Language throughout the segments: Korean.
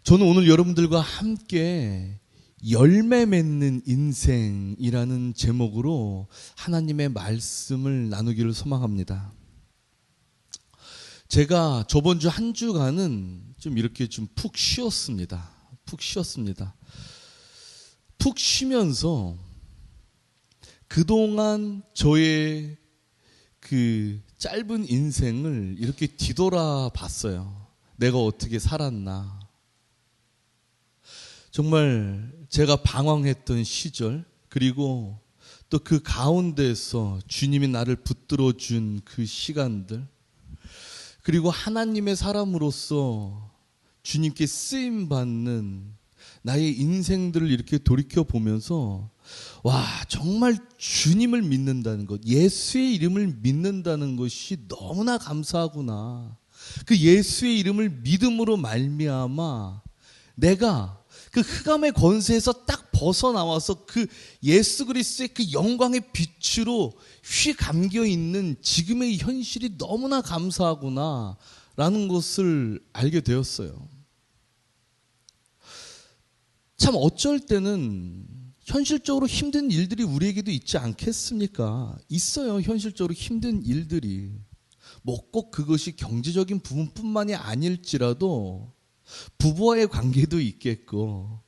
저는 오늘 여러분들과 함께 열매 맺는 인생이라는 제목으로 하나님의 말씀을 나누기를 소망합니다. 제가 저번 주 한 주간은 좀 이렇게 좀 푹 쉬었습니다. 푹 쉬면서 그동안 저의 그 짧은 인생을 이렇게 뒤돌아봤어요. 내가 어떻게 살았나. 정말 제가 방황했던 시절, 그리고 또 그 가운데서 주님이 나를 붙들어 준 그 시간들, 그리고 하나님의 사람으로서 주님께 쓰임받는 나의 인생들을 이렇게 돌이켜보면서 와, 정말 주님을 믿는다는 것, 예수의 이름을 믿는다는 것이 너무나 감사하구나. 그 예수의 이름을 믿음으로 말미암아 내가 그 흑암의 권세에서 딱 벗어나와서 그 예수 그리스도의 그 영광의 빛으로 휘감겨 있는 지금의 현실이 너무나 감사하구나 라는 것을 알게 되었어요. 참 어쩔 때는 현실적으로 힘든 일들이 우리에게도 있지 않겠습니까? 있어요. 현실적으로 힘든 일들이. 뭐 꼭 그것이 경제적인 부분뿐만이 아닐지라도 부부와의 관계도 있겠고,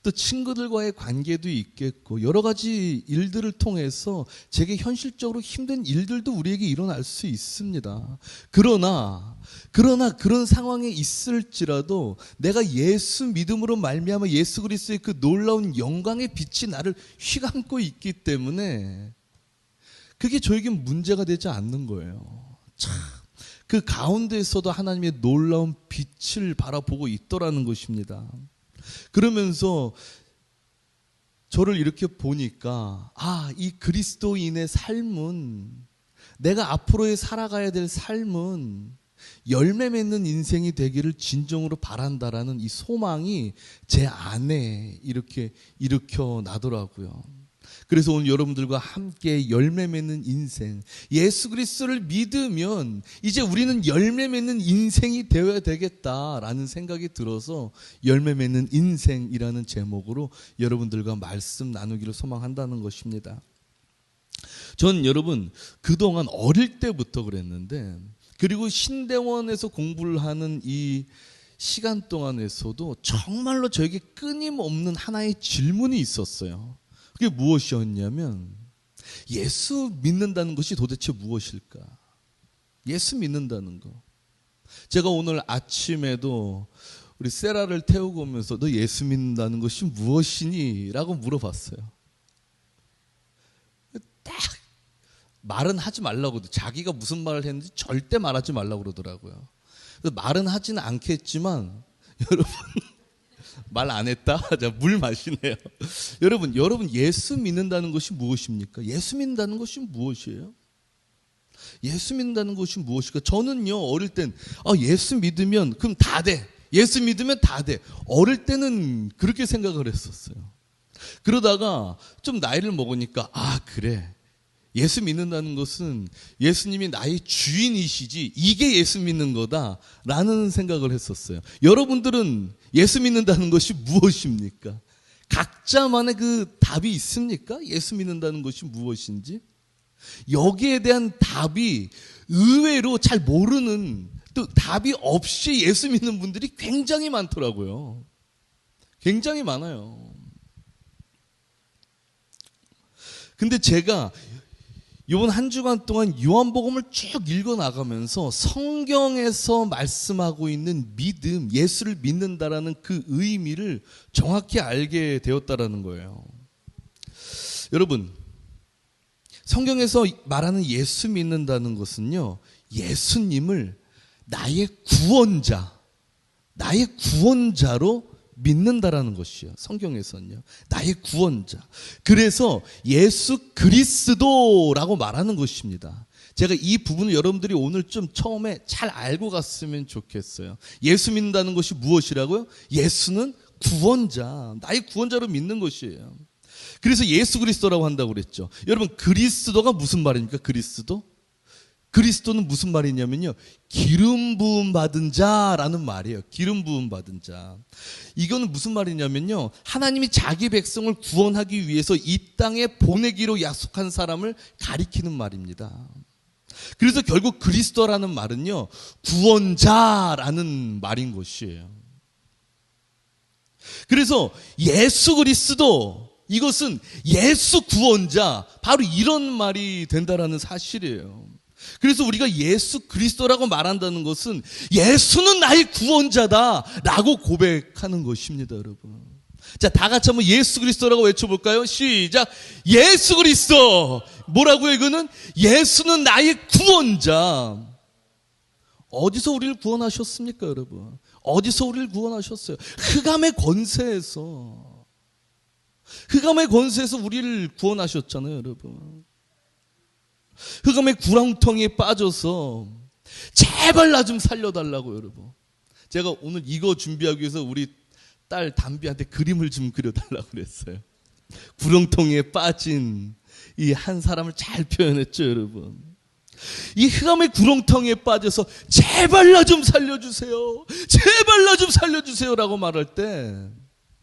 또 친구들과의 관계도 있겠고, 여러 가지 일들을 통해서 제게 현실적으로 힘든 일들도 우리에게 일어날 수 있습니다. 그러나 그런 상황에 있을지라도 내가 예수 믿음으로 말미암아 예수 그리스도의 그 놀라운 영광의 빛이 나를 휘감고 있기 때문에 그게 저에겐 문제가 되지 않는 거예요. 참, 그 가운데에서도 하나님의 놀라운 빛을 바라보고 있더라는 것입니다. 그러면서 저를 이렇게 보니까 이 그리스도인의 삶은, 내가 앞으로의 살아가야 될 삶은 열매 맺는 인생이 되기를 진정으로 바란다라는 이 소망이 제 안에 이렇게 일으켜 나더라고요. 그래서 오늘 여러분들과 함께 열매 맺는 인생, 예수 그리스도를 믿으면 이제 우리는 열매 맺는 인생이 되어야 되겠다라는 생각이 들어서 열매 맺는 인생이라는 제목으로 여러분들과 말씀 나누기를 소망한다는 것입니다. 전 여러분 그동안 어릴 때부터 그랬는데, 그리고 신대원에서 공부를 하는 이 시간 동안에서도 정말로 저에게 끊임없는 하나의 질문이 있었어요. 그게 무엇이었냐면, 예수 믿는다는 것이 도대체 무엇일까? 예수 믿는다는 거. 제가 오늘 아침에도 우리 세라를 태우고 오면서 너 예수 믿는다는 것이 무엇이니? 라고 물어봤어요. 딱 말은 하지 말라고, 자기가 무슨 말을 했는지 절대 말하지 말라고 그러더라고요. 그래서 말은 하지는 않겠지만, 여러분 말 안 했다? 자, 물 마시네요. 여러분 예수 믿는다는 것이 무엇입니까? 예수 믿는다는 것이 무엇이에요? 예수 믿는다는 것이 무엇일까? 저는요, 어릴 땐 예수 믿으면 그럼 다 돼. 예수 믿으면 다 돼. 어릴 때는 그렇게 생각을 했었어요. 그러다가 좀 나이를 먹으니까 그래. 예수 믿는다는 것은 예수님이 나의 주인이시지, 이게 예수 믿는 거다라는 생각을 했었어요. 여러분들은 예수 믿는다는 것이 무엇입니까? 각자만의 그 답이 있습니까? 예수 믿는다는 것이 무엇인지? 여기에 대한 답이 의외로 잘 모르는, 또 답이 없이 예수 믿는 분들이 굉장히 많더라고요. 굉장히 많아요. 근데 제가 이번 한 주간 동안 요한복음을 쭉 읽어나가면서 성경에서 말씀하고 있는 믿음, 예수를 믿는다라는 그 의미를 정확히 알게 되었다라는 거예요. 여러분, 성경에서 말하는 예수 믿는다는 것은요, 예수님을 나의 구원자로 믿는다라는 것이요. 성경에서는요. 나의 구원자. 그래서 예수 그리스도라고 말하는 것입니다. 제가 이 부분을 여러분들이 오늘 좀 처음에 잘 알고 갔으면 좋겠어요. 예수 믿는다는 것이 무엇이라고요? 예수는 구원자, 나의 구원자로 믿는 것이에요. 그래서 예수 그리스도라고 한다고 그랬죠. 여러분, 그리스도가 무슨 말입니까? 그리스도? 그리스도는 무슨 말이냐면요, 기름 부음 받은 자라는 말이에요. 기름 부음 받은 자. 이거는 무슨 말이냐면요, 하나님이 자기 백성을 구원하기 위해서 이 땅에 보내기로 약속한 사람을 가리키는 말입니다. 그래서 결국 그리스도라는 말은요, 구원자라는 말인 것이에요. 그래서 예수 그리스도, 이것은 예수 구원자, 바로 이런 말이 된다라는 사실이에요. 그래서 우리가 예수 그리스도라고 말한다는 것은 예수는 나의 구원자다 라고 고백하는 것입니다, 여러분. 자, 다 같이 한번 예수 그리스도라고 외쳐볼까요? 시작. 예수 그리스도. 뭐라고요, 이거는? 예수는 나의 구원자. 어디서 우리를 구원하셨습니까, 여러분? 어디서 우리를 구원하셨어요? 흑암의 권세에서. 흑암의 권세에서 우리를 구원하셨잖아요, 여러분. 흑암의 구렁텅이에 빠져서 제발 나 좀 살려달라고, 여러분. 제가 오늘 이거 준비하기 위해서 우리 딸 담비한테 그림을 좀 그려달라고 그랬어요. 구렁텅이에 빠진 이 한 사람을 잘 표현했죠, 여러분. 이 흑암의 구렁텅이에 빠져서 제발 나 좀 살려주세요, 제발 나 좀 살려주세요 라고 말할 때,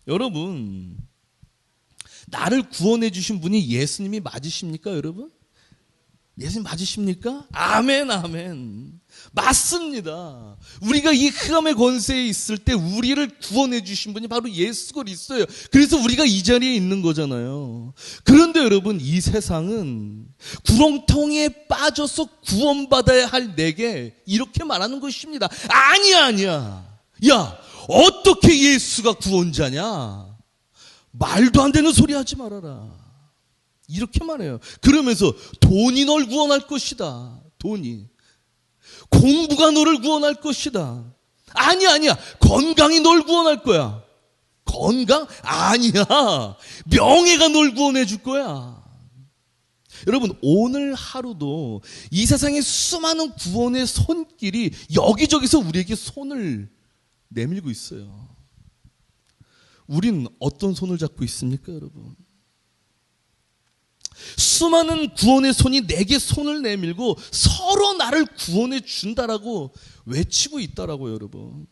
여러분, 나를 구원해 주신 분이 예수님이 맞으십니까, 여러분? 예수님 맞으십니까? 아멘, 아멘. 맞습니다. 우리가 이 흑암의 권세에 있을 때 우리를 구원해 주신 분이 바로 예수 그리스도예요. 그래서 우리가 이 자리에 있는 거잖아요. 그런데 여러분, 이 세상은 구렁텅이에 빠져서 구원받아야 할 내게 이렇게 말하는 것입니다. 아니야. 야, 어떻게 예수가 구원자냐? 말도 안 되는 소리 하지 말아라. 이렇게 말해요. 그러면서 돈이 널 구원할 것이다. 돈이. 공부가 너를 구원할 것이다. 아니야. 건강이 널 구원할 거야. 건강? 아니야. 명예가 널 구원해 줄 거야. 여러분, 오늘 하루도 이 세상의 수많은 구원의 손길이 여기저기서 우리에게 손을 내밀고 있어요. 우린 어떤 손을 잡고 있습니까, 여러분? 수많은 구원의 손이 내게 손을 내밀고 서로 나를 구원해 준다라고 외치고 있다라고요, 여러분.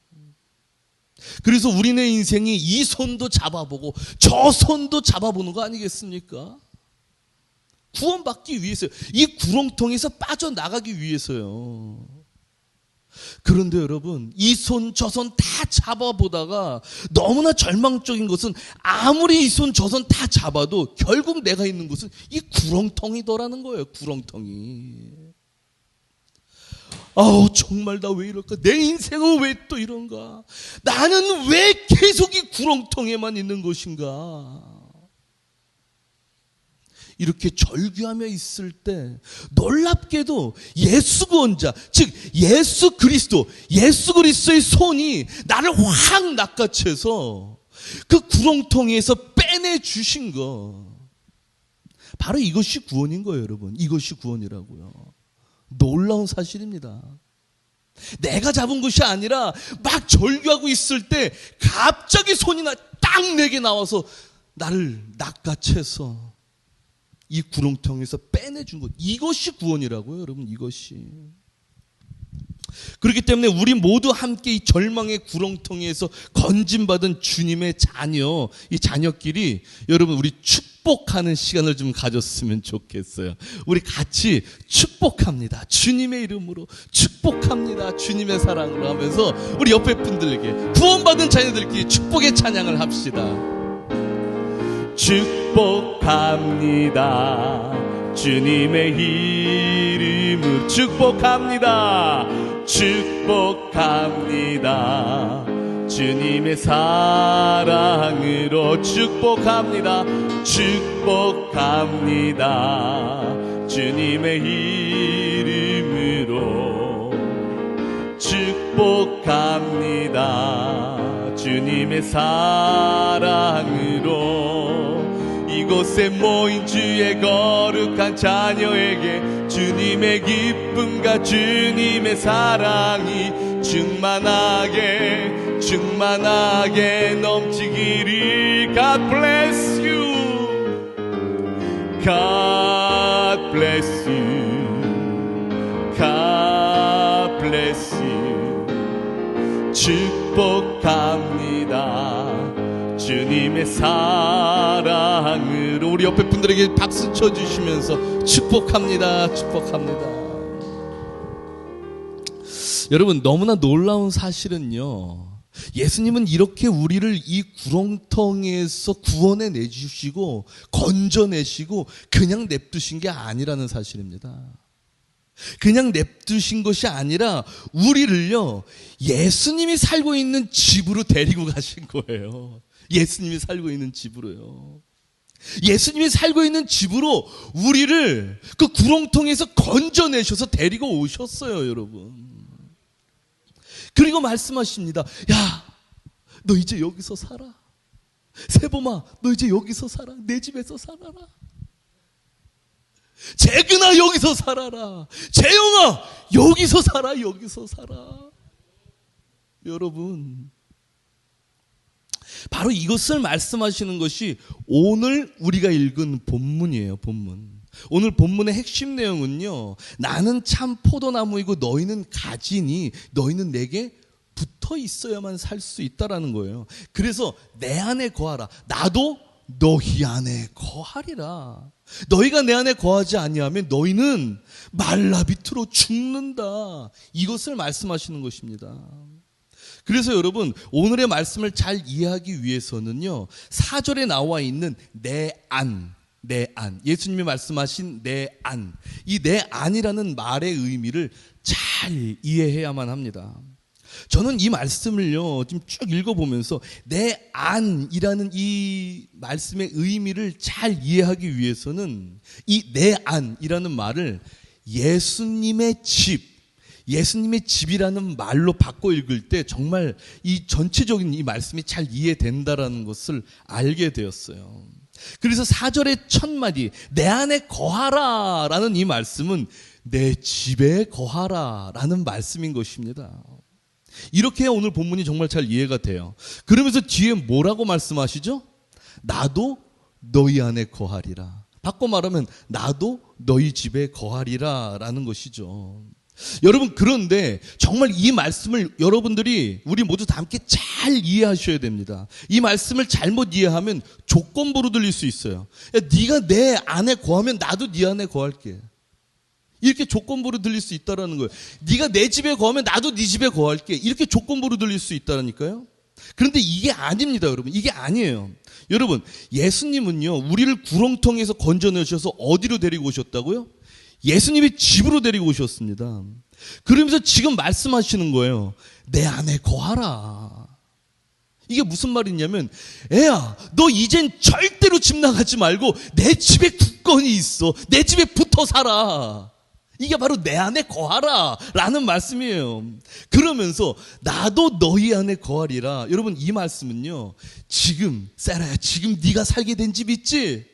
그래서 우리네 인생이 이 손도 잡아보고 저 손도 잡아보는 거 아니겠습니까? 구원받기 위해서요. 이 구렁텅이에서 빠져나가기 위해서요. 그런데 여러분, 이 손 저 손 다 잡아보다가 너무나 절망적인 것은 아무리 이 손 저 손 다 잡아도 결국 내가 있는 곳은 이 구렁텅이더라는 거예요. 구렁텅이. 아우, 정말 나 왜 이럴까? 내 인생은 왜 또 이런가? 나는 왜 계속 이 구렁텅이에만 있는 것인가? 이렇게 절규하며 있을 때 놀랍게도 예수 구원자, 즉 예수 그리스도, 예수 그리스도의 손이 나를 확 낚아채서 그 구렁텅이에서 빼내 주신 거, 바로 이것이 구원인 거예요, 여러분. 이것이 구원이라고요. 놀라운 사실입니다. 내가 잡은 것이 아니라 막 절규하고 있을 때 갑자기 손이 딱 내게 나와서 나를 낚아채서 이 구렁텅이에서 빼내준 것, 이것이 구원이라고요, 여러분. 이것이. 그렇기 때문에 우리 모두 함께 이 절망의 구렁텅이에서 건짐받은 주님의 자녀, 이 자녀끼리 여러분, 우리 축복하는 시간을 좀 가졌으면 좋겠어요. 우리 같이 축복합니다. 주님의 이름으로 축복합니다. 주님의 사랑으로 하면서 우리 옆에 분들에게, 구원받은 자녀들끼리 축복의 찬양을 합시다. 축복합니다. 주님의 이름으로 축복합니다. 축복합니다. 주님의 사랑으로 축복합니다. 축복합니다. 주님의 이름으로 축복합니다. 주님의 사랑으로 이곳에 모인 주의 거룩한 자녀에게 주님의 기쁨과 주님의 사랑이 충만하게 넘치기를. God bless you. God bless you. God 축복합니다. 주님의 사랑으로. 우리 옆에 분들에게 박수 쳐주시면서 축복합니다. 축복합니다. 여러분, 너무나 놀라운 사실은요, 예수님은 이렇게 우리를 이 구렁텅이에서 구원해 내주시고 건져내시고 그냥 냅두신 게 아니라는 사실입니다. 그냥 냅두신 것이 아니라 우리를요, 예수님이 살고 있는 집으로 데리고 가신 거예요. 예수님이 살고 있는 집으로요. 예수님이 살고 있는 집으로 우리를 그 구렁텅이에서 건져내셔서 데리고 오셨어요, 여러분. 그리고 말씀하십니다. 야, 너 이제 여기서 살아. 세범아, 너 이제 여기서 살아. 내 집에서 살아라. 재근아, 여기서 살아라. 재영아, 여기서 살아. 여기서 살아. 여러분, 바로 이것을 말씀하시는 것이 오늘 우리가 읽은 본문이에요. 본문. 오늘 본문의 핵심 내용은요, 나는 참 포도나무이고 너희는 가지니 너희는 내게 붙어 있어야만 살 수 있다라는 거예요. 그래서 내 안에 거하라. 나도 너희 안에 거하리라. 너희가 내 안에 거하지 아니하면 너희는 말라비트로 죽는다. 이것을 말씀하시는 것입니다. 그래서 여러분, 오늘의 말씀을 잘 이해하기 위해서는요, 4절에 나와 있는 내 안, 예수님이 말씀하신 내 안, 이 내 안이라는 말의 의미를 잘 이해해야만 합니다. 저는 이 말씀을요, 지금 쭉 읽어보면서 내 안이라는 이 말씀의 의미를 잘 이해하기 위해서는 이 내 안이라는 말을 예수님의 집이라는 말로 바꿔 읽을 때 정말 이 전체적인 이 말씀이 잘 이해된다라는 것을 알게 되었어요. 그래서 4절의 첫 마디, 내 안에 거하라 라는 이 말씀은 내 집에 거하라 라는 말씀인 것입니다. 이렇게 오늘 본문이 정말 잘 이해가 돼요. 그러면서 뒤에 뭐라고 말씀하시죠? 나도 너희 안에 거하리라. 바꿔 말하면 나도 너희 집에 거하리라 라는 것이죠. 여러분, 그런데 정말 이 말씀을 여러분들이 우리 모두 다 함께 잘 이해하셔야 됩니다. 이 말씀을 잘못 이해하면 조건부로 들릴 수 있어요. 야, 네가 내 안에 거하면 나도 네 안에 거할게. 이렇게 조건부로 들릴 수 있다는 거예요. 네가 내 집에 거하면 나도 네 집에 거할게. 이렇게 조건부로 들릴 수 있다니까요. 그런데 이게 아닙니다, 여러분. 이게 아니에요. 여러분, 예수님은요, 우리를 구렁텅이에서 건져내셔서 어디로 데리고 오셨다고요? 예수님이 집으로 데리고 오셨습니다. 그러면서 지금 말씀하시는 거예요. 내 안에 거하라. 이게 무슨 말이냐면, 애야, 너 이젠 절대로 집 나가지 말고 내 집에 굳건히 있어. 내 집에 붙어 살아. 이게 바로 내 안에 거하라 라는 말씀이에요. 그러면서 나도 너희 안에 거하리라. 여러분, 이 말씀은요, 지금 세라야, 지금 네가 살게 된 집 있지?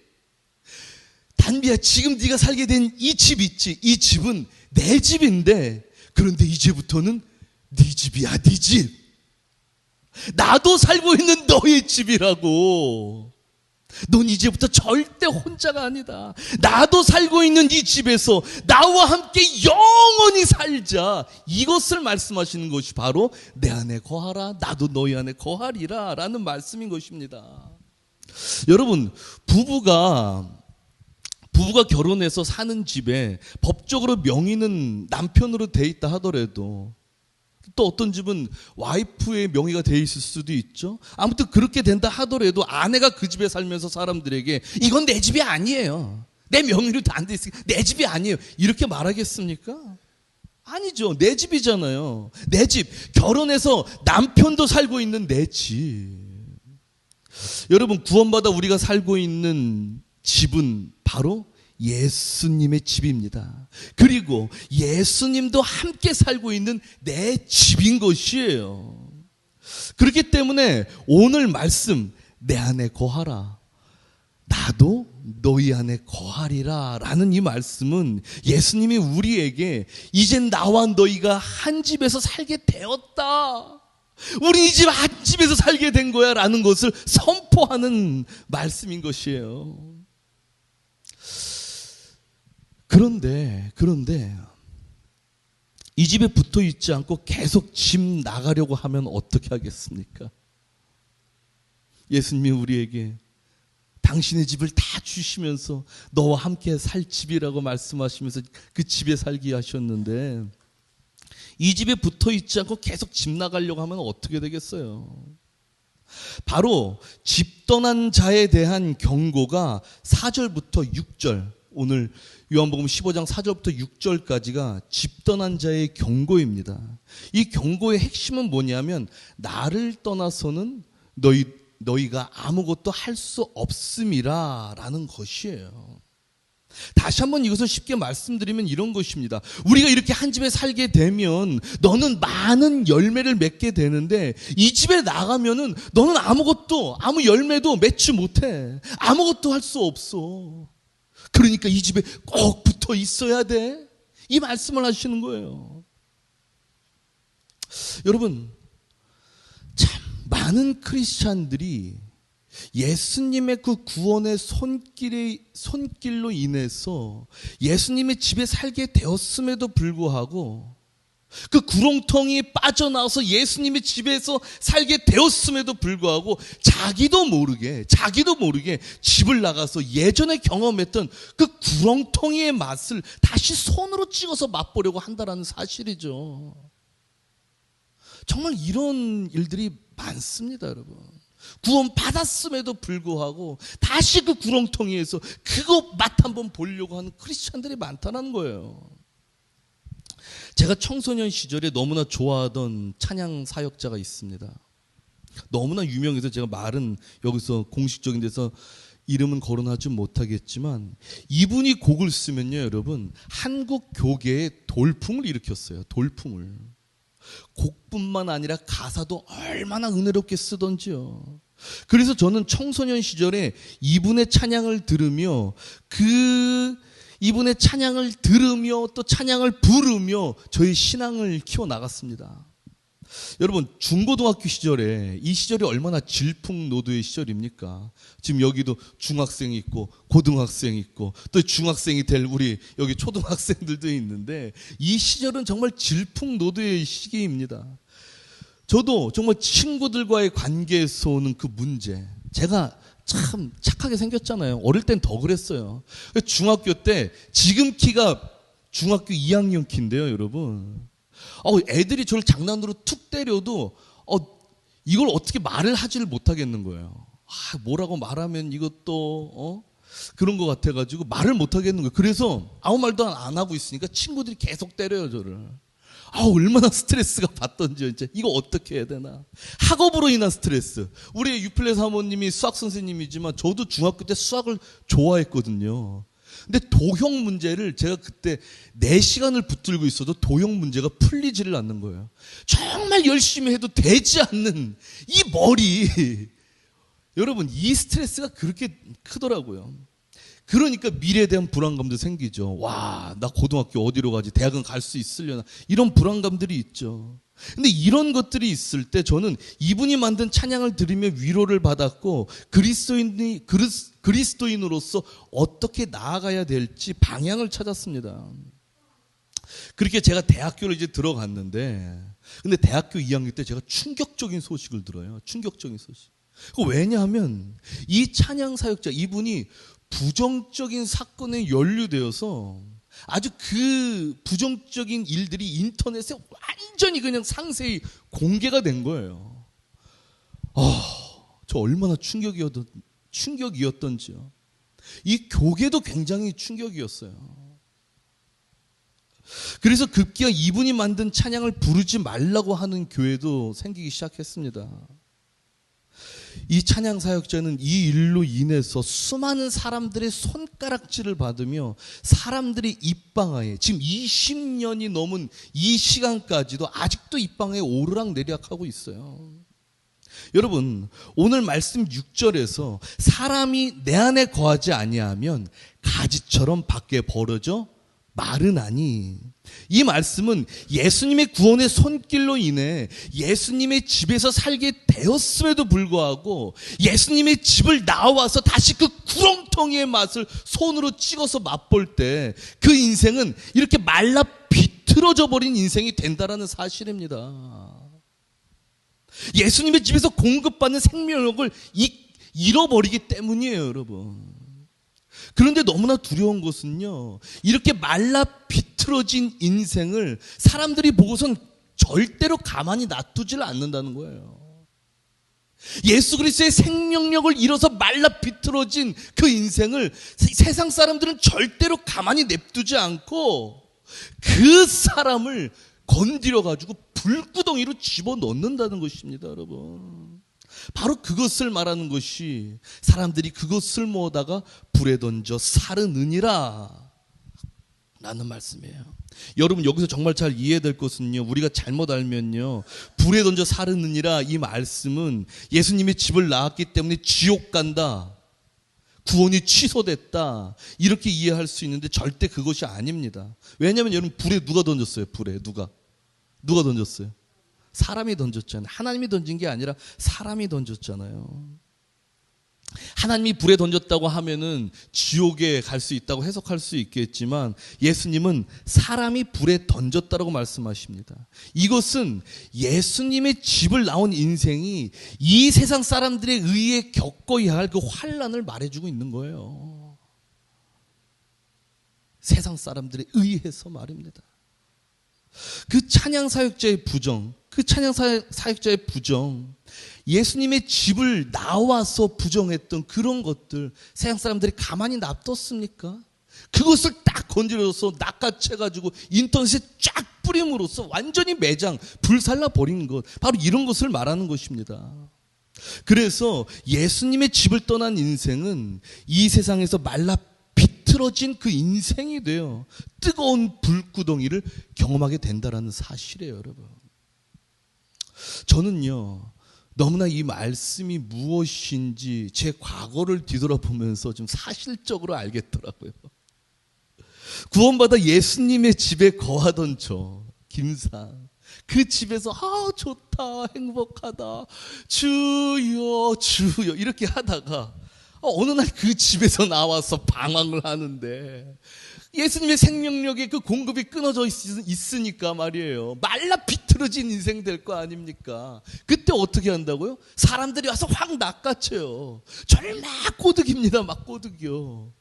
단비야, 지금 네가 살게 된 이 집 있지? 이 집은 내 집인데, 그런데 이제부터는 네 집이야, 네 집. 나도 살고 있는 너의 집이라고. 넌 이제부터 절대 혼자가 아니다. 나도 살고 있는 이 집에서 나와 함께 영원히 살자. 이것을 말씀하시는 것이 바로 내 안에 거하라, 나도 너희 안에 거하리라 라는 말씀인 것입니다. 여러분, 부부가 결혼해서 사는 집에 법적으로 명의는 남편으로 돼 있다 하더라도, 또 어떤 집은 와이프의 명의가 돼 있을 수도 있죠. 아무튼 그렇게 된다 하더라도 아내가 그 집에 살면서 사람들에게 이건 내 집이 아니에요, 내 명의로 안 돼 있으니까 내 집이 아니에요, 이렇게 말하겠습니까? 아니죠. 내 집이잖아요. 내 집. 결혼해서 남편도 살고 있는 내 집. 여러분, 구원받아 우리가 살고 있는 집은 바로 예수님의 집입니다. 그리고 예수님도 함께 살고 있는 내 집인 것이에요. 그렇기 때문에 오늘 말씀, 내 안에 거하라, 나도 너희 안에 거하리라 라는 이 말씀은 예수님이 우리에게 이젠 나와 너희가 한 집에서 살게 되었다, 우리 이 집 한 집에서 살게 된 거야 라는 것을 선포하는 말씀인 것이에요. 그런데 이 집에 붙어 있지 않고 계속 집 나가려고 하면 어떻게 하겠습니까? 예수님이 우리에게 당신의 집을 다 주시면서 너와 함께 살 집이라고 말씀하시면서 그 집에 살게 하셨는데, 이 집에 붙어 있지 않고 계속 집 나가려고 하면 어떻게 되겠어요? 바로 집 떠난 자에 대한 경고가 4절부터 6절, 오늘 요한복음 15장 4절부터 6절까지가 집 떠난 자의 경고입니다. 이 경고의 핵심은 뭐냐면, 나를 떠나서는 너희가 아무것도 할 수 없음이라 라는 것이에요. 다시 한번 이것을 쉽게 말씀드리면 이런 것입니다. 우리가 이렇게 한 집에 살게 되면 너는 많은 열매를 맺게 되는데, 이 집에 나가면은 너는 아무 열매도 맺지 못해. 아무것도 할 수 없어. 그러니까 이 집에 꼭 붙어 있어야 돼. 이 말씀을 하시는 거예요. 여러분, 참 많은 크리스찬들이 예수님의 그 구원의 손길로 인해서 예수님의 집에 살게 되었음에도 불구하고, 그 구렁텅이에 빠져나와서 예수님의 집에서 살게 되었음에도 불구하고 자기도 모르게 집을 나가서 예전에 경험했던 그 구렁텅이의 맛을 다시 손으로 찍어서 맛보려고 한다는 사실이죠. 정말 이런 일들이 많습니다, 여러분. 구원 받았음에도 불구하고 다시 그 구렁텅이에서 그거 맛 한번 보려고 하는 크리스찬들이 많다는 거예요. 제가 청소년 시절에 너무나 좋아하던 찬양 사역자가 있습니다. 너무나 유명해서 제가 말은 여기서 공식적인 데서 이름은 거론하지 못하겠지만, 이분이 곡을 쓰면요, 여러분, 한국 교계에 돌풍을 일으켰어요. 돌풍을. 곡뿐만 아니라 가사도 얼마나 은혜롭게 쓰던지요. 그래서 저는 청소년 시절에 이분의 찬양을 들으며 또 찬양을 부르며 저희 신앙을 키워나갔습니다. 여러분, 중고등학교 시절에, 이 시절이 얼마나 질풍노도의 시절입니까? 지금 여기도 중학생이 있고 고등학생이 있고 또 중학생이 될 우리 여기 초등학생들도 있는데, 이 시절은 정말 질풍노도의 시기입니다. 저도 정말 친구들과의 관계에서 오는 그 문제, 제가 참 착하게 생겼잖아요. 어릴 땐 더 그랬어요. 중학교 때 지금 키가 중학교 2학년 키인데요, 여러분. 애들이 저를 장난으로 툭 때려도 이걸 어떻게 말을 하지를 못하겠는 거예요. 뭐라고 말하면 이것도 그런 것 같아가지고 말을 못하겠는 거예요. 그래서 아무 말도 안 하고 있으니까 친구들이 계속 때려요, 저를. 얼마나 스트레스가 받던지요. 이제 이거 어떻게 해야 되나. 학업으로 인한 스트레스. 우리 유플레 사모님이 수학 선생님이지만 저도 중학교 때 수학을 좋아했거든요. 근데 도형 문제를 제가 그때 4시간을 붙들고 있어도 도형 문제가 풀리지를 않는 거예요. 정말 열심히 해도 되지 않는 이 머리. 여러분, 이 스트레스가 그렇게 크더라고요. 그러니까 미래에 대한 불안감도 생기죠. 와, 나 고등학교 어디로 가지? 대학은 갈 수 있으려나? 이런 불안감들이 있죠. 근데 이런 것들이 있을 때 저는 이분이 만든 찬양을 들으며 위로를 받았고, 그리스도인으로서 어떻게 나아가야 될지 방향을 찾았습니다. 그렇게 제가 대학교를 이제 들어갔는데, 근데 대학교 2학년 때 제가 충격적인 소식을 들어요. 충격적인 소식. 왜냐하면 이 찬양 사역자, 이분이 부정적인 사건에 연루되어서 아주 그 부정적인 일들이 인터넷에 완전히 그냥 상세히 공개가 된 거예요. 저 얼마나 충격이었던지요. 이 교계도 굉장히 충격이었어요. 그래서 급기야 이분이 만든 찬양을 부르지 말라고 하는 교회도 생기기 시작했습니다. 이 찬양 사역자는 이 일로 인해서 수많은 사람들의 손가락질을 받으며 사람들이 입방아에, 지금 20년이 넘은 이 시간까지도 아직도 입방아에 오르락내리락하고 있어요. 여러분, 오늘 말씀 6절에서 사람이 내 안에 거하지 아니하면 가지처럼 밖에 벌어져 마르나니, 이 말씀은 예수님의 구원의 손길로 인해 예수님의 집에서 살게 되었음에도 불구하고 예수님의 집을 나와서 다시 그 구렁텅이의 맛을 손으로 찍어서 맛볼 때 그 인생은 이렇게 말라 비틀어져 버린 인생이 된다라는 사실입니다. 예수님의 집에서 공급받는 생명력을 잃어버리기 때문이에요, 여러분. 그런데 너무나 두려운 것은요, 이렇게 말라 비틀어진 인생을 사람들이 보고선 절대로 가만히 놔두질 않는다는 거예요. 예수 그리스도의 생명력을 잃어서 말라 비틀어진 그 인생을 세상 사람들은 절대로 가만히 냅두지 않고 그 사람을 건드려 가지고 불구덩이로 집어넣는다는 것입니다, 여러분. 바로 그것을 말하는 것이 사람들이 그것을 모으다가 불에 던져 사르느니라 라는 말씀이에요. 여러분, 여기서 정말 잘 이해될 것은요, 우리가 잘못 알면요, 불에 던져 사르느니라 이 말씀은 예수님의 집을 나왔기 때문에 지옥 간다, 구원이 취소됐다, 이렇게 이해할 수 있는데 절대 그것이 아닙니다. 왜냐하면 여러분, 불에 누가 던졌어요? 불에 누가 던졌어요? 사람이 던졌잖아요. 하나님이 던진 게 아니라 사람이 던졌잖아요. 하나님이 불에 던졌다고 하면은 지옥에 갈 수 있다고 해석할 수 있겠지만, 예수님은 사람이 불에 던졌다라고 말씀하십니다. 이것은 예수님의 집을 나온 인생이 이 세상 사람들에 의해 겪어야 할 그 환난을 말해주고 있는 거예요. 세상 사람들에 의해서 말입니다. 그 찬양 사역자의 부정, 예수님의 집을 나와서 부정했던 그런 것들 세상 사람들이 가만히 놔뒀습니까? 그것을 딱 건드려서 낚아채가지고 인터넷에 쫙 뿌림으로써 완전히 매장, 불살라 버리는 것, 바로 이런 것을 말하는 것입니다. 그래서 예수님의 집을 떠난 인생은 이 세상에서 말라 비틀어진 그 인생이 돼요. 뜨거운 불구덩이를 경험하게 된다는 사실이에요, 여러분. 저는요, 너무나 이 말씀이 무엇인지 제 과거를 뒤돌아보면서 좀 사실적으로 알겠더라고요. 구원받아 예수님의 집에 거하던 저 김상, 그 집에서 좋다, 행복하다, 주여 이렇게 하다가 어느 날 그 집에서 나와서 방황을 하는데 예수님의 생명력의 그 공급이 끊어져 있으니까 말이에요, 말라 비틀어진 인생 될 거 아닙니까? 그때 어떻게 한다고요? 사람들이 와서 확 낚아채요. 저를 막 꼬드깁니다. 막 꼬드겨.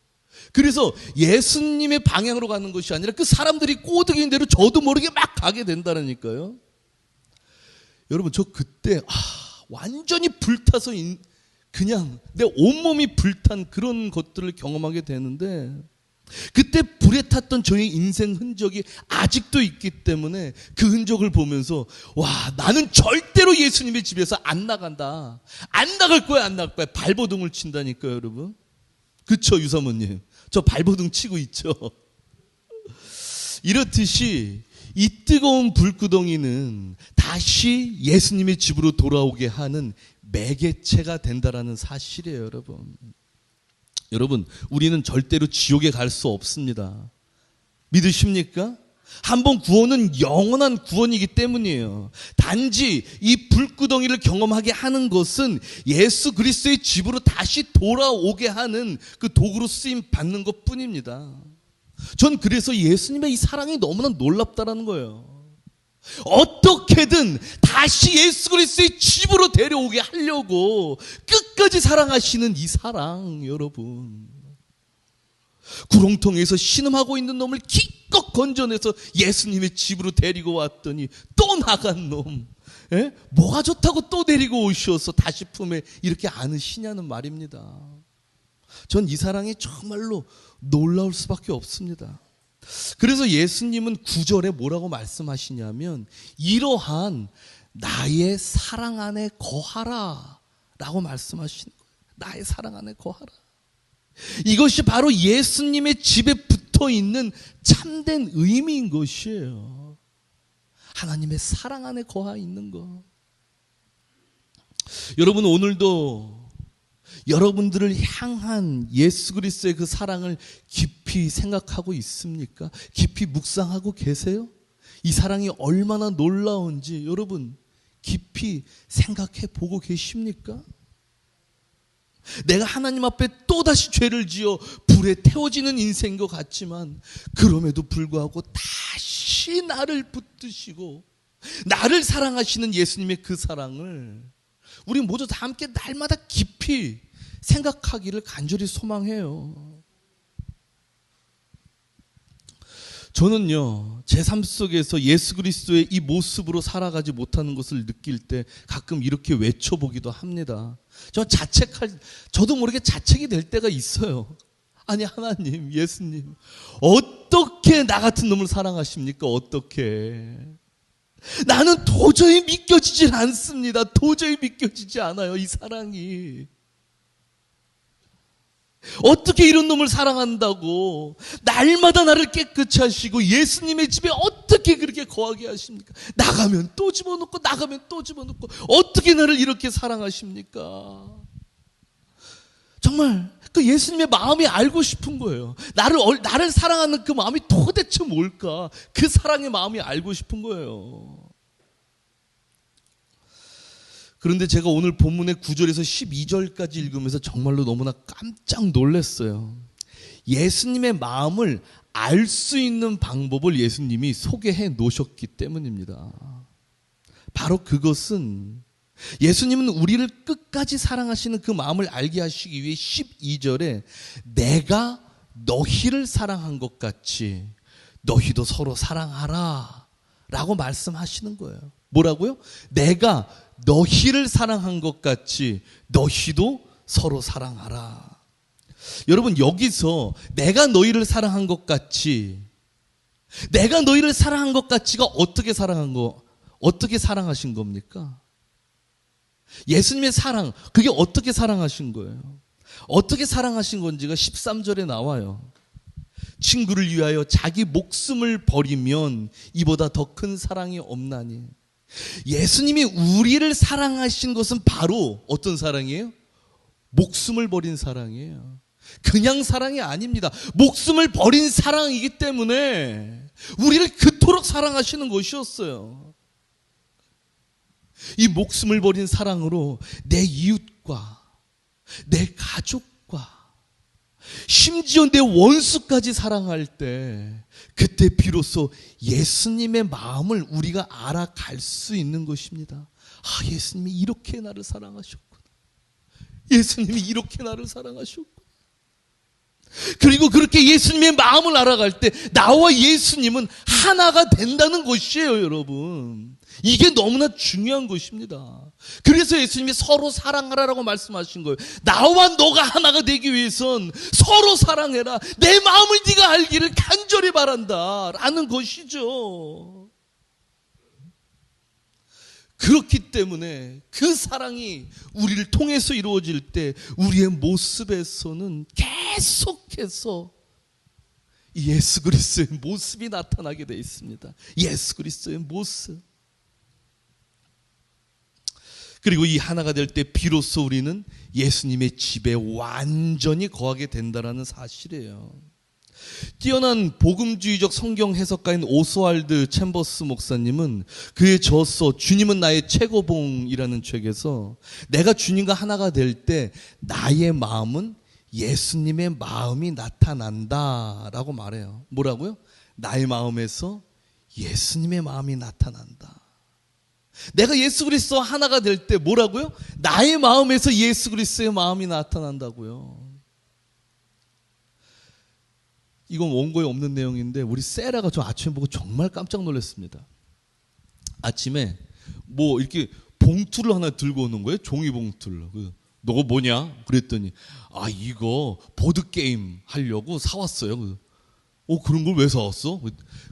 그래서 예수님의 방향으로 가는 것이 아니라 그 사람들이 꼬드기는 대로 저도 모르게 막 가게 된다니까요. 여러분, 저 그때 완전히 불타서 그냥 내 온몸이 불탄 그런 것들을 경험하게 되는데, 그때 불에 탔던 저의 인생 흔적이 아직도 있기 때문에 그 흔적을 보면서 나는 절대로 예수님의 집에서 안 나간다, 안 나갈 거야, 안 나갈 거야, 발버둥을 친다니까요, 여러분. 그쵸, 유사모님? 저 발버둥 치고 있죠. 이렇듯이 이 뜨거운 불구덩이는 다시 예수님의 집으로 돌아오게 하는 매개체가 된다라는 사실이에요, 여러분. 여러분, 우리는 절대로 지옥에 갈 수 없습니다. 믿으십니까? 한번 구원은 영원한 구원이기 때문이에요. 단지 이 불구덩이를 경험하게 하는 것은 예수 그리스도의 집으로 다시 돌아오게 하는 그 도구로 쓰임 받는 것 뿐입니다. 전 그래서 예수님의 이 사랑이 너무나 놀랍다라는 거예요. 어떻게든 다시 예수 그리스도의 집으로 데려오게 하려고 끝까지 사랑하시는 이 사랑, 여러분. 구렁텅이에서 신음하고 있는 놈을 기껏 건져내서 예수님의 집으로 데리고 왔더니 또 나간 놈, 뭐가 좋다고 또 데리고 오셔서 다시 품에 이렇게 안으시냐는 말입니다. 전 이 사랑이 정말로 놀라울 수밖에 없습니다. 그래서 예수님은 9절에 뭐라고 말씀하시냐면, 이러한 나의 사랑 안에 거하라 라고 말씀하시는 거예요. 나의 사랑 안에 거하라. 이것이 바로 예수님의 집에 붙어 있는 참된 의미인 것이에요. 하나님의 사랑 안에 거하 있는 것. 여러분, 오늘도 여러분들을 향한 예수 그리스도의 그 사랑을 깊이 생각하고 있습니까? 깊이 묵상하고 계세요? 이 사랑이 얼마나 놀라운지 여러분 깊이 생각해 보고 계십니까? 내가 하나님 앞에 또다시 죄를 지어 불에 태워지는 인생인 것 같지만, 그럼에도 불구하고 다시 깊이 나를 붙드시고 나를 사랑하시는 예수님의 그 사랑을 우리 모두 다 함께 날마다 깊이 생각하기를 간절히 소망해요. 저는요, 제 삶 속에서 예수 그리스도의 이 모습으로 살아가지 못하는 것을 느낄 때 가끔 이렇게 외쳐보기도 합니다. 저도 모르게 자책이 될 때가 있어요. 아니, 하나님, 예수님, 어떻게 나 같은 놈을 사랑하십니까? 어떻게? 나는 도저히 믿겨지질 않습니다. 도저히 믿겨지지 않아요, 이 사랑이. 어떻게 이런 놈을 사랑한다고 날마다 나를 깨끗이 하시고 예수님의 집에 어떻게 그렇게 거하게 하십니까? 나가면 또 집어넣고 나가면 또 집어넣고 어떻게 나를 이렇게 사랑하십니까? 정말 그 예수님의 마음이 알고 싶은 거예요. 나를 사랑하는 그 마음이 도대체 뭘까? 그 사랑의 마음이 알고 싶은 거예요. 그런데 제가 오늘 본문의 9절에서 12절까지 읽으면서 정말로 너무나 깜짝 놀랐어요. 예수님의 마음을 알 수 있는 방법을 예수님이 소개해 놓으셨기 때문입니다. 바로 그것은 예수님은 우리를 끝까지 사랑하시는 그 마음을 알게 하시기 위해 12절에 내가 너희를 사랑한 것 같이 너희도 서로 사랑하라 라고 말씀하시는 거예요. 뭐라고요? 내가 너희를 사랑한 것 같이 너희도 서로 사랑하라. 여러분, 여기서 내가 너희를 사랑한 것 같이, 내가 너희를 사랑한 것 같이가 어떻게 사랑하신 겁니까? 예수님의 사랑, 그게 어떻게 사랑하신 거예요? 어떻게 사랑하신 건지가 13절에 나와요. 친구를 위하여 자기 목숨을 버리면 이보다 더 큰 사랑이 없나니. 예수님이 우리를 사랑하신 것은 바로 어떤 사랑이에요? 목숨을 버린 사랑이에요. 그냥 사랑이 아닙니다. 목숨을 버린 사랑이기 때문에 우리를 그토록 사랑하시는 것이었어요. 이 목숨을 버린 사랑으로 내 이웃과 내 가족과 심지어 내 원수까지 사랑할 때 그때 비로소 예수님의 마음을 우리가 알아갈 수 있는 것입니다. 아, 예수님이 이렇게 나를 사랑하셨구나. 예수님이 이렇게 나를 사랑하셨구나. 그리고 그렇게 예수님의 마음을 알아갈 때 나와 예수님은 하나가 된다는 것이에요, 여러분. 이게 너무나 중요한 것입니다. 그래서 예수님이 서로 사랑하라라고 말씀하신 거예요. 나와 너가 하나가 되기 위해선 서로 사랑해라. 내 마음을 네가 알기를 간절히 바란다 라는 것이죠. 그렇기 때문에 그 사랑이 우리를 통해서 이루어질 때 우리의 모습에서는 계속해서 예수 그리스도의 모습이 나타나게 되어 있습니다. 예수 그리스도의 모습. 그리고 이 하나가 될 때 비로소 우리는 예수님의 집에 완전히 거하게 된다는 사실이에요. 뛰어난 복음주의적 성경 해석가인 오스왈드 챔버스 목사님은 그의 저서 주님은 나의 최고봉이라는 책에서 내가 주님과 하나가 될 때 나의 마음은 예수님의 마음이 나타난다라고 말해요. 뭐라고요? 나의 마음에서 예수님의 마음이 나타난다. 내가 예수 그리스도와 하나가 될 때 뭐라고요? 나의 마음에서 예수 그리스도의 마음이 나타난다고요. 이건 원고에 없는 내용인데 우리 세라가 저 아침에 보고 정말 깜짝 놀랐습니다. 아침에 뭐 이렇게 봉투를 하나 들고 오는 거예요. 종이 봉투를. 너 뭐냐? 그랬더니 아, 이거 보드게임 하려고 사왔어요. 그런 걸 왜 사왔어?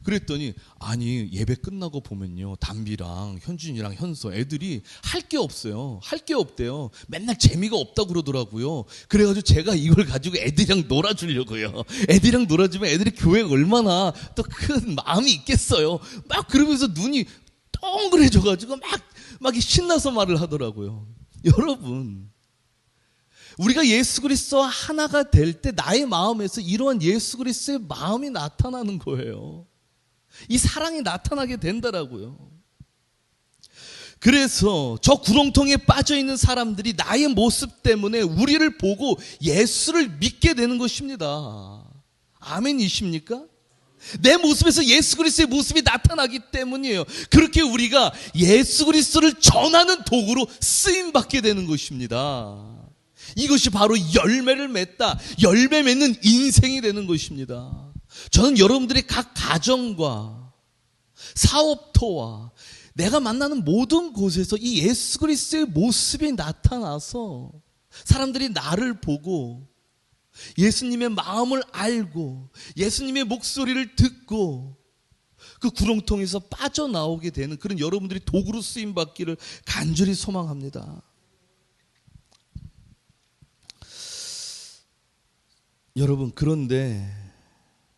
그랬더니 아니, 예배 끝나고 보면요, 담비랑 현준이랑 현서 애들이 할 게 없어요. 할 게 없대요. 맨날 재미가 없다고 그러더라고요. 그래가지고 제가 이걸 가지고 애들이랑 놀아주려고요. 애들이랑 놀아주면 애들이 교회에 얼마나 또 큰 마음이 있겠어요. 막 그러면서 눈이 동그래져가지고 막 신나서 말을 하더라고요. 여러분, 우리가 예수 그리스도와 하나가 될 때 나의 마음에서 이러한 예수 그리스도의 마음이 나타나는 거예요. 이 사랑이 나타나게 된다라고요. 그래서 저 구렁텅이에 빠져있는 사람들이 나의 모습 때문에 우리를 보고 예수를 믿게 되는 것입니다. 아멘이십니까? 내 모습에서 예수 그리스도의 모습이 나타나기 때문이에요. 그렇게 우리가 예수 그리스도를 전하는 도구로 쓰임받게 되는 것입니다. 이것이 바로 열매를 맺다, 열매 맺는 인생이 되는 것입니다. 저는 여러분들의 각 가정과 사업터와 내가 만나는 모든 곳에서 이 예수 그리스도의 모습이 나타나서 사람들이 나를 보고 예수님의 마음을 알고 예수님의 목소리를 듣고 그 구렁텅이에서 빠져나오게 되는 그런 여러분들이 도구로 쓰임받기를 간절히 소망합니다. 여러분, 그런데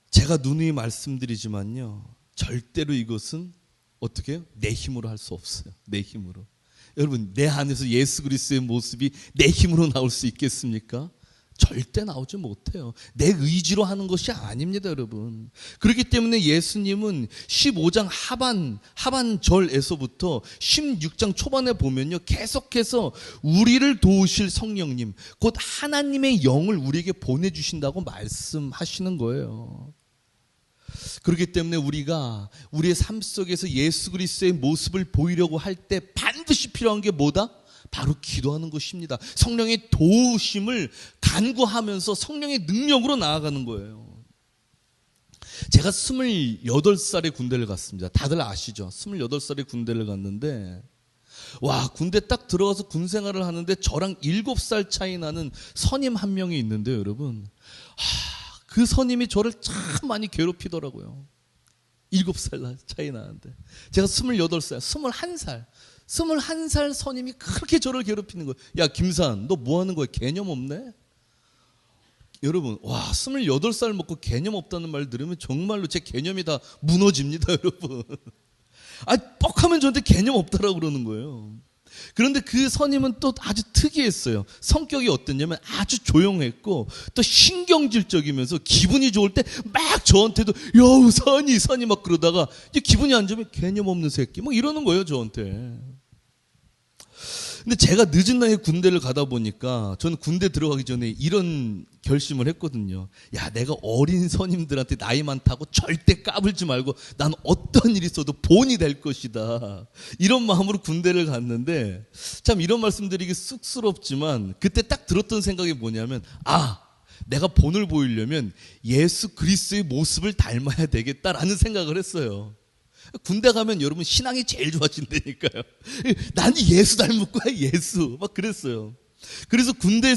제가 누누이 말씀드리지만요, 절대로 이것은 어떻게 해요? 내 힘으로 할 수 없어요. 내 힘으로. 여러분, 내 안에서 예수 그리스도의 모습이 내 힘으로 나올 수 있겠습니까? 절대 나오지 못해요. 내 의지로 하는 것이 아닙니다, 여러분. 그렇기 때문에 예수님은 15장 하반절에서부터 16장 초반에 보면요, 계속해서 우리를 도우실 성령님, 곧 하나님의 영을 우리에게 보내주신다고 말씀하시는 거예요. 그렇기 때문에 우리가 우리의 삶 속에서 예수 그리스도의 모습을 보이려고 할 때 반드시 필요한 게 뭐다? 바로 기도하는 것입니다. 성령의 도우심을 간구하면서 성령의 능력으로 나아가는 거예요. 제가 28살에 군대를 갔습니다. 다들 아시죠? 28살에 군대를 갔는데, 와, 군대 딱 들어가서 군 생활을 하는데 저랑 7살 차이 나는 선임 한 명이 있는데요, 여러분. 그 선임이 저를 참 많이 괴롭히더라고요. 7살 차이 나는데. 제가 28살, 21살 선임이 그렇게 저를 괴롭히는 거예요. 야, 김산, 너 뭐 하는 거야? 개념 없네? 여러분, 와, 28살 먹고 개념 없다는 말 들으면 정말로 제 개념이 다 무너집니다, 여러분. 뻑하면 저한테 개념 없다라고 그러는 거예요. 그런데 그 선임은 또 아주 특이했어요. 성격이 어땠냐면 아주 조용했고 또 신경질적이면서 기분이 좋을 때 막 저한테도 여우 선이 막 그러다가 이제 기분이 안 좋으면 개념 없는 새끼 뭐 이러는 거예요, 저한테. 근데 제가 늦은 나이에 군대를 가다 보니까 저는 군대 들어가기 전에 이런 결심을 했거든요. 야, 내가 어린 선임들한테 나이 많다고 절대 까불지 말고 난 어떤 일이 있어도 본이 될 것이다. 이런 마음으로 군대를 갔는데, 참 이런 말씀드리기 쑥스럽지만 그때 딱 들었던 생각이 뭐냐면, 내가 본을 보이려면 예수 그리스도의 모습을 닮아야 되겠다라는 생각을 했어요. 군대 가면 여러분 신앙이 제일 좋아진다니까요. 난 예수 닮을 거야, 예수. 막 그랬어요. 그래서 군대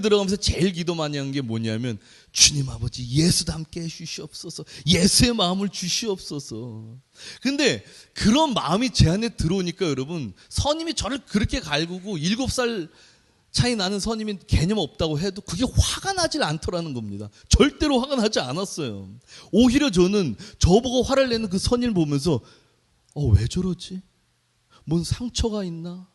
들어가면서 제일 기도 많이 한 게 뭐냐면, 주님 아버지 예수 닮게 해주시옵소서, 예수의 마음을 주시옵소서. 근데 그런 마음이 제 안에 들어오니까 여러분, 선임이 저를 그렇게 갈구고 7살 차이 나는 선임이 개념 없다고 해도 그게 화가 나질 않더라는 겁니다. 절대로 화가 나지 않았어요. 오히려 저는 저보고 화를 내는 그 선임을 보면서 왜 저러지? 뭔 상처가 있나?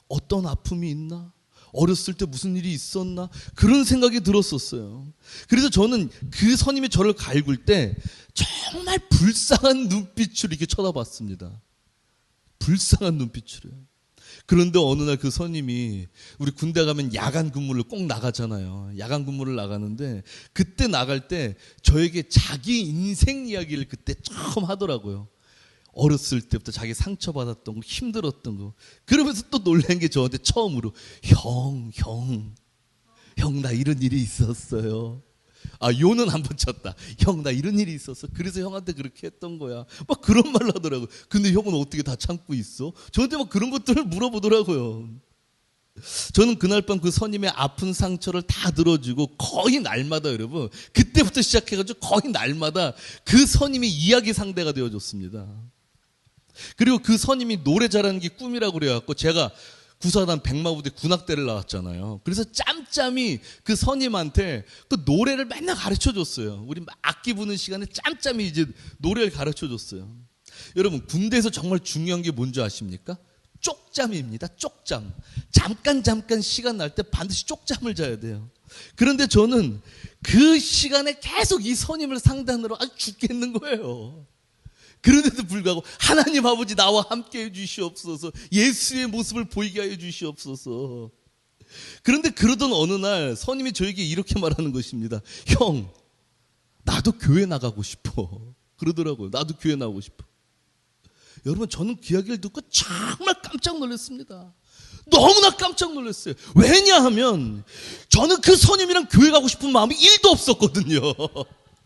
어떤 아픔이 있나? 어렸을 때 무슨 일이 있었나? 그런 생각이 들었었어요. 그래서 저는 그 선임이 저를 갈굴 때 정말 불쌍한 눈빛으로 이렇게 쳐다봤습니다. 불쌍한 눈빛으로요. 그런데 어느 날 그 선임이, 우리 군대 가면 야간 근무를 꼭 나가잖아요. 야간 근무를 나가는데 그때 나갈 때 저에게 자기 인생 이야기를 그때 처음 하더라고요. 어렸을 때부터 자기 상처받았던 거, 힘들었던 거. 그러면서 또 놀란 게 저한테 처음으로 형, 나 이런 일이 있었어요. 요는 안 붙였다. 형, 나 이런 일이 있었어. 그래서 형한테 그렇게 했던 거야. 막 그런 말을 하더라고요. 근데 형은 어떻게 다 참고 있어? 저한테 막 그런 것들을 물어보더라고요. 저는 그날 밤 그 선임의 아픈 상처를 다 들어주고 거의 날마다, 여러분, 그때부터 시작해가지고 거의 날마다 그 선임이 이야기 상대가 되어줬습니다. 그리고 그 선임이 노래 잘하는 게 꿈이라고 그래갖고 제가 구사단 백마부대 군악대를 나왔잖아요. 그래서 짬짬이 그 선임한테 또 노래를 맨날 가르쳐줬어요. 우리 악기 부는 시간에 짬짬이 이제 노래를 가르쳐줬어요. 여러분, 군대에서 정말 중요한 게 뭔지 아십니까? 쪽잠입니다. 쪽잠. 잠깐 시간 날 때 반드시 쪽잠을 자야 돼요. 그런데 저는 그 시간에 계속 이 선임을 상대하느라 아주 죽겠는 거예요. 그런데도 불구하고 하나님 아버지 나와 함께 해주시옵소서, 예수의 모습을 보이게 하여 주시옵소서. 그런데 그러던 어느 날 선임이 저에게 이렇게 말하는 것입니다. 형, 나도 교회 나가고 싶어 그러더라고요. 나도 교회 나가고 싶어. 여러분, 저는 그 이야기를 듣고 정말 깜짝 놀랐습니다. 너무나 깜짝 놀랐어요. 왜냐하면 저는 그 선임이랑 교회 가고 싶은 마음이 1도 없었거든요.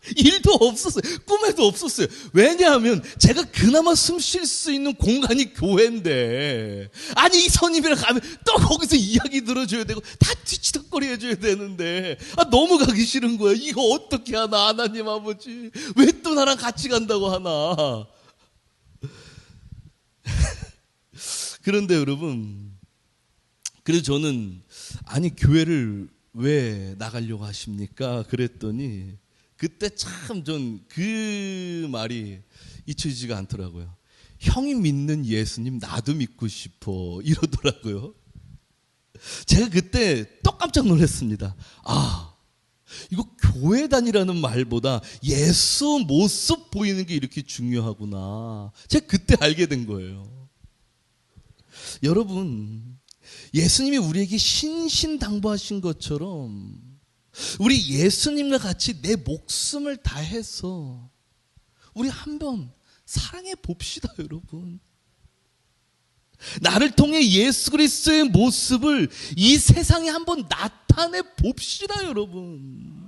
1도 없었어요. 꿈에도 없었어요. 왜냐하면 제가 그나마 숨 쉴 수 있는 공간이 교회인데, 아니 이 선임이랑 가면 또 거기서 이야기 들어줘야 되고 다 뒤치덕거리 해줘야 되는데, 너무 가기 싫은 거예요. 이거 어떻게 하나, 하나님 아버지 왜 또 나랑 같이 간다고 하나. 그런데 여러분, 그래서 저는 아니 교회를 왜 나가려고 하십니까? 그랬더니 그때 참 전 그 말이 잊혀지지가 않더라고요. 형이 믿는 예수님 나도 믿고 싶어 이러더라고요. 제가 그때 또 깜짝 놀랐습니다. 이거 교회 다니라는 말보다 예수 모습 보이는 게 이렇게 중요하구나. 제가 그때 알게 된 거예요. 여러분, 예수님이 우리에게 신신당부하신 것처럼 우리 예수님과 같이 내 목숨을 다해서 우리 한번 사랑해 봅시다, 여러분. 나를 통해 예수 그리스도의 모습을 이 세상에 한번 나타내 봅시다, 여러분.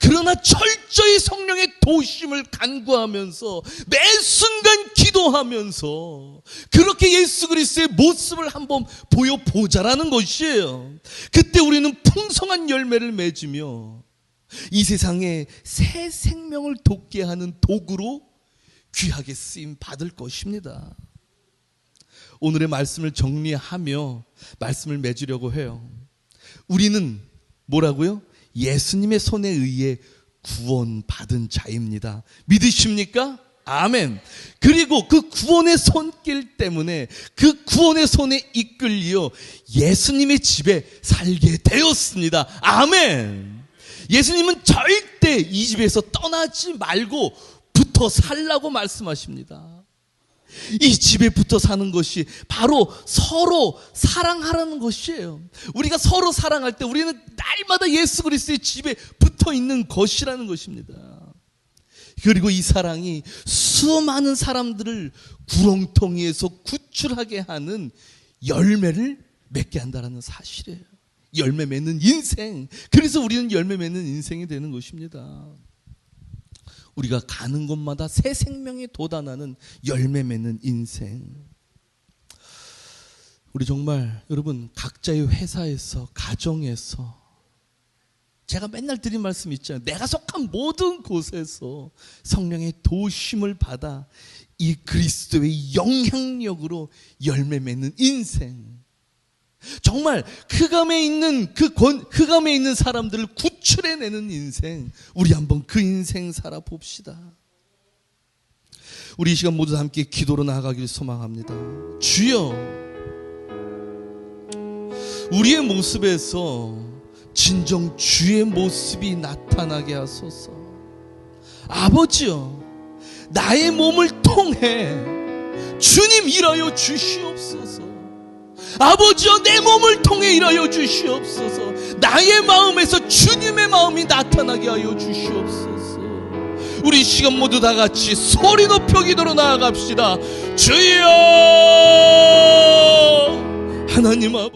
그러나 철저히 성령의 도우심을 간구하면서 매 순간 기도하면서 그렇게 예수 그리스도의 모습을 한번 보여보자라는 것이에요. 그때 우리는 풍성한 열매를 맺으며 이 세상에 새 생명을 돋게 하는 도구로 귀하게 쓰임 받을 것입니다. 오늘의 말씀을 정리하며 말씀을 맺으려고 해요. 우리는 뭐라고요? 예수님의 손에 의해 구원받은 자입니다. 믿으십니까? 아멘. 그리고 그 구원의 손길 때문에 그 구원의 손에 이끌려 예수님의 집에 살게 되었습니다. 아멘. 예수님은 절대 이 집에서 떠나지 말고 붙어 살라고 말씀하십니다. 이 집에 붙어 사는 것이 바로 서로 사랑하라는 것이에요. 우리가 서로 사랑할 때 우리는 날마다 예수 그리스도의 집에 붙어 있는 것이라는 것입니다. 그리고 이 사랑이 수많은 사람들을 구렁텅이에서 구출하게 하는 열매를 맺게 한다는 사실이에요. 열매 맺는 인생. 그래서 우리는 열매 맺는 인생이 되는 것입니다. 우리가 가는 곳마다 새 생명이 돋아나는 열매 맺는 인생. 우리 정말 여러분 각자의 회사에서, 가정에서, 제가 맨날 드린 말씀 있잖아요. 내가 속한 모든 곳에서 성령의 도우심을 받아 이 그리스도의 영향력으로 열매 맺는 인생. 정말 흑암에 있는 사람들을 구출해내는 인생. 우리 한번 그 인생 살아봅시다. 우리 이 시간 모두 함께 기도로 나아가길 소망합니다. 주여, 우리의 모습에서 진정 주의 모습이 나타나게 하소서. 아버지여, 나의 몸을 통해 주님 일하여 주시옵소서. 아버지여, 내 몸을 통해 일하여 주시옵소서. 나의 마음에서 주님의 마음이 나타나게 하여 주시옵소서. 우리 시간 모두 다 같이 소리 높여 기도로 나아갑시다. 주여, 하나님 아버지,